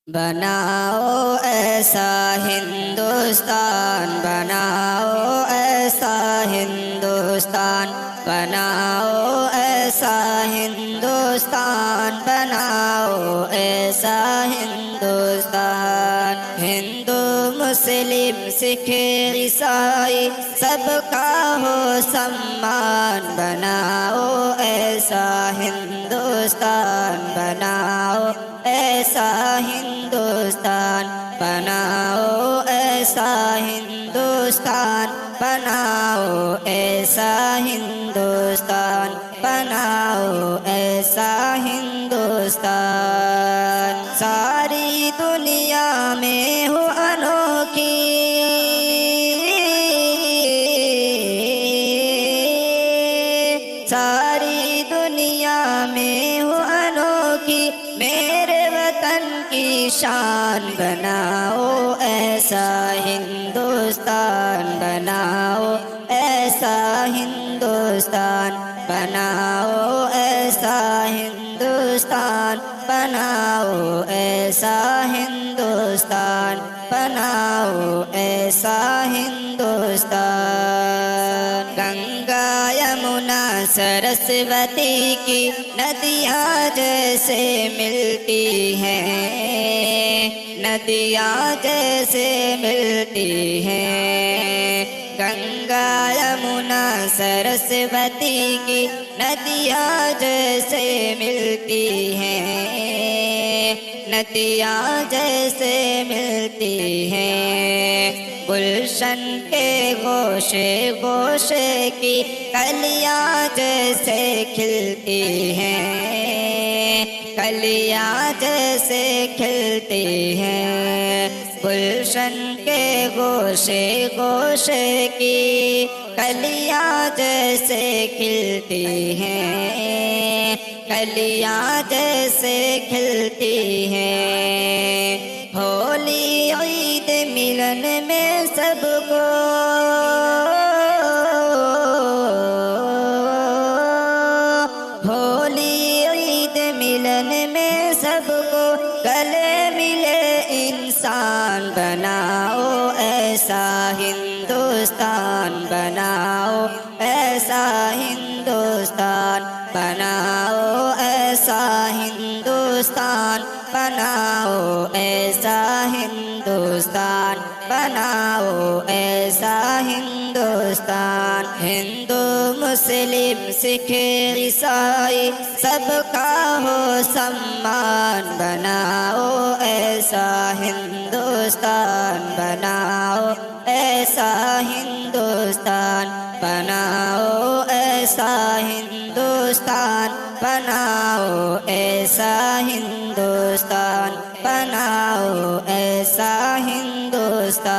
بناؤ ایسا ہندوستان، بناؤ ایسا ہندوستان، بناؤ ایسا ہندوستان، بناؤ ایسا ہندوستان۔ ہندو مسلم سکھ عیسائی سب کا ہو سمان، بناؤ ایسا ہندوستان، بناؤ ایسا ہندوستان، بناؤ ایسا ہندوستان، بناؤ ایسا ہندوستان، بناؤ ایسا ہندوستان۔ ساری دنیا میں ہو انوکھی، ساری دنیا میں ہو انوکھی، میرے وطن کی شان، بناؤ ایسا ہندوستان، بناؤ ایسا ہندوستان، بناؤ ایسا ہندوستان، بناؤ ایسا ہندوستان، بناؤ ایسا ہندوستان۔ گنگا یمنا سرسوتی کی ندیاں جیسے ملتی ہیں، ندیاں جیسے ملتی ہیں، گنگا یمنا سرسوتی کی ندیاں جیسے ملتی ہیں، ندیاں جیسے ملتی ہیں۔ گلشن کے گوشے گوشے کی کلیاں جیسے کھلتی ہیں، کلیاں جیسے کھلتی ہیں۔ گلشن کے گوشے گوشے کی کلیاں جیسے کھلتی ہیں، کلیاں جیسے کھلتی ہیں۔ ہولی عید ملن میں سب کو، ہولی عید ملن میں سب کو، گلے ملے انسان، بناؤ ایسا ہندوستان، بناؤ ایسا ہندوستان، بناؤ ایسا ہندوستان، بناؤ ایسا ہندوستان، بناؤ ایسا ہندوستان۔ ہندو مسلم سکھ عیسائی سب کا ہو سمان، بناؤ ایسا ہندوستان، بناؤ ایسا ہندوستان، بناؤ ایسا ہندوستان، بناؤ ایسا ہندوستان، بناؤ ایسا ہندوستان۔